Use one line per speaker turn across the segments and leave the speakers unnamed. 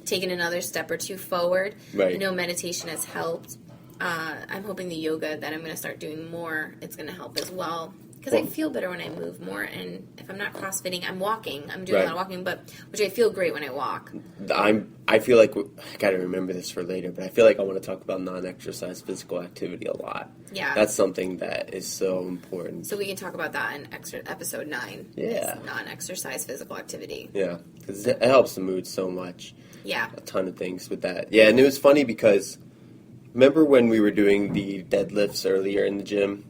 taken another step or two forward.
Right.
I know meditation has helped. I'm hoping the yoga that I'm going to start doing more, it's going to help as well. Because I feel better when I move more, and if I'm not CrossFitting, I'm walking. I'm doing a lot of walking, which I feel great when I walk.
I feel like, I got to remember this for later, but I feel like I want to talk about non-exercise physical activity a lot.
Yeah.
That's something that is so important.
So we can talk about that in episode 9.
Yeah.
Non-exercise physical activity.
Yeah, because it helps the mood so much.
Yeah.
A ton of things with that. Yeah, and it was funny because, remember when we were doing the deadlifts earlier in the gym?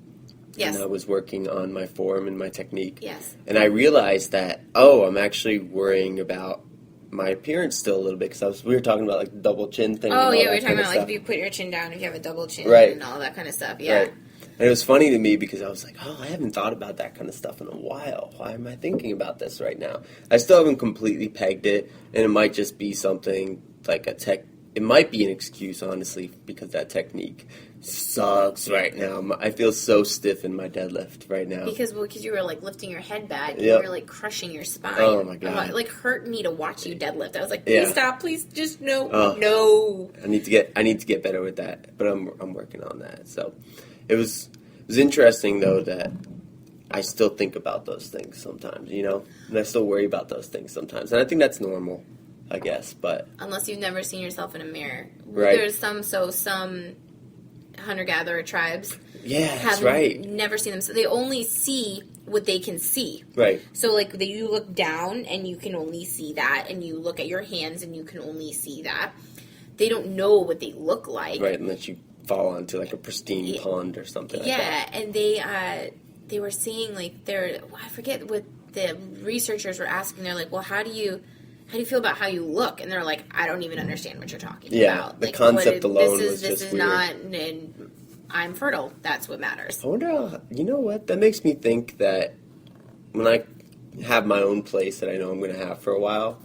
Yes.
And I was working on my form and my technique.
Yes.
And I realized that, I'm actually worrying about my appearance still a little bit because we were talking about like the double chin thing.
Oh, yeah, we were talking about like if you put your chin down, if you have a double chin and all that kind of stuff. Yeah.
Right. And it was funny to me because I was like, I haven't thought about that kind of stuff in a while. Why am I thinking about this right now? I still haven't completely pegged it, and it might just be something like it might be an excuse, honestly, because that technique sucks right now. I feel so stiff in my deadlift right now.
Because you were like lifting your head back, and
Yep.
you were like crushing your spine.
Oh my God.
It like hurt me to watch you deadlift. I was like, please stop, please just no.
I need to get better with that, but I'm working on that. So it was interesting though that I still think about those things sometimes, and I still worry about those things sometimes, and I think that's normal, I guess. But
unless you've never seen yourself in a mirror,
right?
There's some hunter-gatherer tribes.
Yeah, that's right.
Never seen them, so they only see what they can see.
Right.
So like you look down and you can only see that, and you look at your hands and you can only see that. They don't know what they look like.
Right, unless you fall onto like a pristine pond or something like that.
Yeah, and they were saying like I forget what the researchers were asking. They're like, well, how do you feel about how you look? And they're like, I don't even understand what you're talking about.
The
like,
concept alone was
this
just
is
weird.
not, and I'm fertile. That's what matters.
I wonder, you know what? That makes me think that when I have my own place that I know I'm going to have for a while.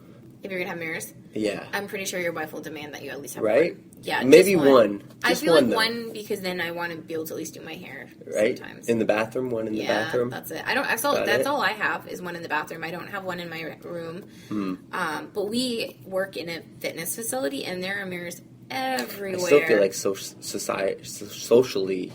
If you're going to have mirrors?
Yeah.
I'm pretty sure your wife will demand that you at least have
right?
one. Yeah,
maybe one.
I feel
one,
like one because then I want to be able to at least do my hair
right?
sometimes.
In the bathroom, one in the bathroom.
Yeah, that's it. That's all I have is one in the bathroom. I don't have one in my room. But we work in a fitness facility, and there are mirrors everywhere.
I still feel like socially,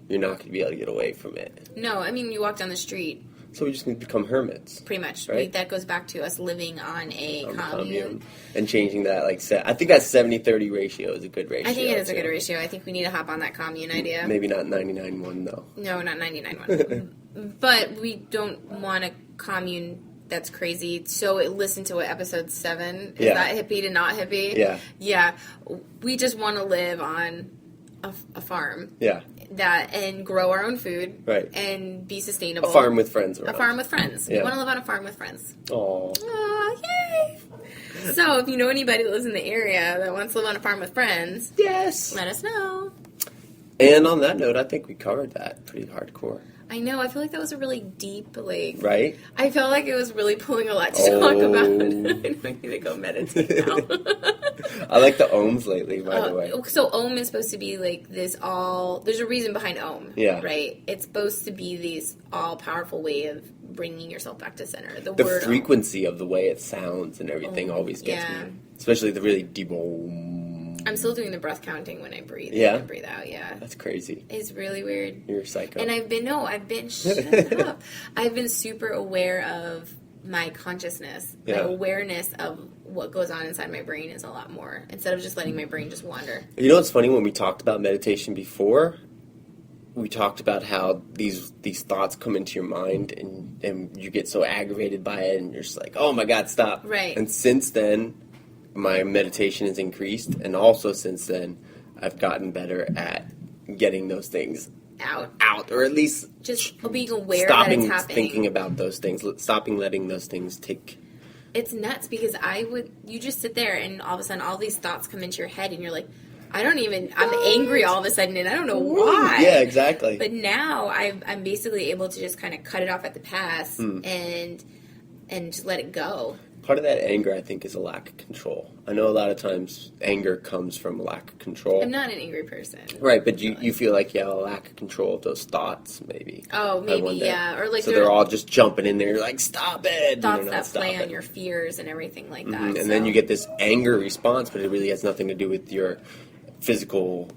you're not going to be able to get away from it.
No, I mean, you walk down the street.
So we just need to become hermits.
Pretty much.
Right?
That goes back to us living on a commune.
And changing that, I think that 70-30 ratio is a good ratio.
I think it is a good ratio. I think we need to hop on that commune idea.
Maybe not 99-1, though.
No, not 99-1. But we don't want a commune that's crazy. So listen to episode 7. Is that hippie to not hippie?
Yeah.
Yeah. We just want to live on a farm.
Yeah.
And grow our own food.
Right.
And be sustainable.
A farm with friends around.
A farm with friends.
Yeah.
We want to live on a farm with friends.
Aww.
Aw, yay! So, if you know anybody that lives in the area that wants to live on a farm with friends,
yes,
let us know.
And on that note, I think we covered that pretty hardcore.
I know. I feel like that was a really deep,
right?
I felt like it was really pulling a lot to talk about. I need to go meditate now.
I like the ohms lately, by the way.
So Om is supposed to be like this there's a reason behind Om.
Yeah.
Right? It's supposed to be this all-powerful way of bringing yourself back to center. The
The
word
frequency of the way it sounds and everything always gets me. Especially the really deep Om.
I'm still doing the breath counting when I breathe.
Yeah?
And breathe out, yeah.
That's crazy.
It's really weird.
You're a psycho.
And shut up. I've been super aware of my consciousness.
Yeah.
My awareness of what goes on inside my brain is a lot more, instead of just letting my brain just wander.
You know what's funny? When we talked about meditation before, we talked about how these thoughts come into your mind and you get so aggravated by it and you're just like, oh my God, stop.
Right.
And since then, my meditation has increased, and also since then, I've gotten better at getting those things out, or at least
just being aware that it's happening.
Thinking about those things, stopping letting those things take.
It's nuts because you just sit there and all of a sudden all these thoughts come into your head and you're like, I'm angry all of a sudden and I don't know why.
Yeah, exactly.
But now I'm basically able to just kind of cut it off at the pass and just let it go.
part of that anger, I think, is a lack of control. I know a lot of times anger comes from a lack of control.
I'm not an angry person.
Right, but you feel like you have a lack of control of those thoughts, maybe.
Oh, maybe, yeah. Or like
so they're all just jumping in there, you're like, stop it!
Thoughts that play on your fears and everything like that.
And then you get this anger response, but it really has nothing to do with your physical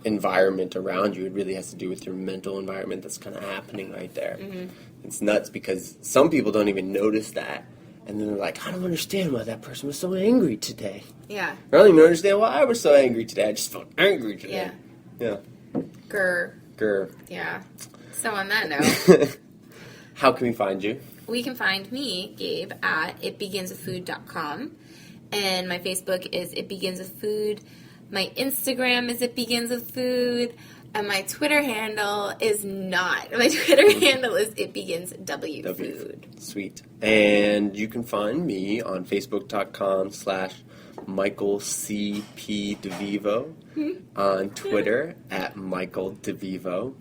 environment around you. It really has to do with your mental environment that's kind of happening right there. Mm-hmm. It's nuts because some people don't even notice that. And then they're like, I don't understand why that person was so angry today.
Yeah.
I don't even understand why I was so angry today. I just felt angry today. Yeah. Grr.
Yeah. So on that note.
How can we find you?
We can find me, Gabe, at itbeginswithfood.com. And my Facebook is itbeginswithfood. My Instagram is itbeginswithfood. And my Twitter handle is not. My Twitter handle is itbeginswfood.
Sweet. And you can find me on Facebook.com/Michael C.P. DeVivo, on Twitter at Michael DeVivo,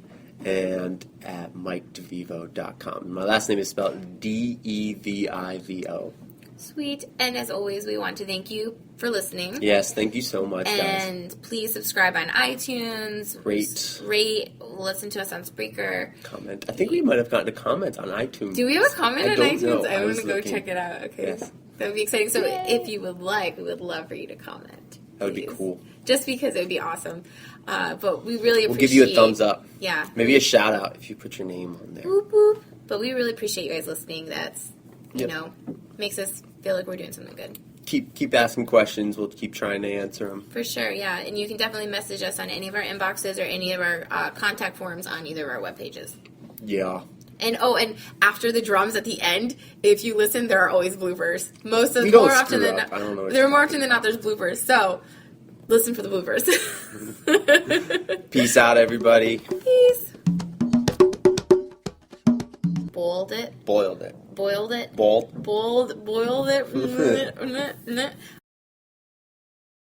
and at MikeDeVivo.com. My last name is spelled Devivo.
Sweet. And as always, we want to thank you for listening.
Yes, thank you so much, guys.
And please subscribe on iTunes. Rate. Listen to us on Spreaker.
Comment. I think we might have gotten a comment on iTunes.
Do we have a comment on iTunes?
Know.
I want to go check it out. Okay.
Yes.
That would be exciting. So if you would like, we would love for you to comment.
That would be cool.
Just because it would be awesome. But we really appreciate...
We'll give you a thumbs up.
Yeah.
Maybe a shout out if you put your name on there.
Boop, boop. But we really appreciate you guys listening. That's, you know, makes us feel like we're doing something good.
Keep asking questions. We'll keep trying to answer them.
For sure, yeah. And you can definitely message us on any of our inboxes or any of our contact forms on either of our web pages.
Yeah.
And after the drums at the end, if you listen, there are always bloopers. More often than not, there's bloopers. So listen for the bloopers.
Peace out, everybody.
Peace. Boiled it.
Boiled it.
Boiled it.
Boiled.
Boiled it.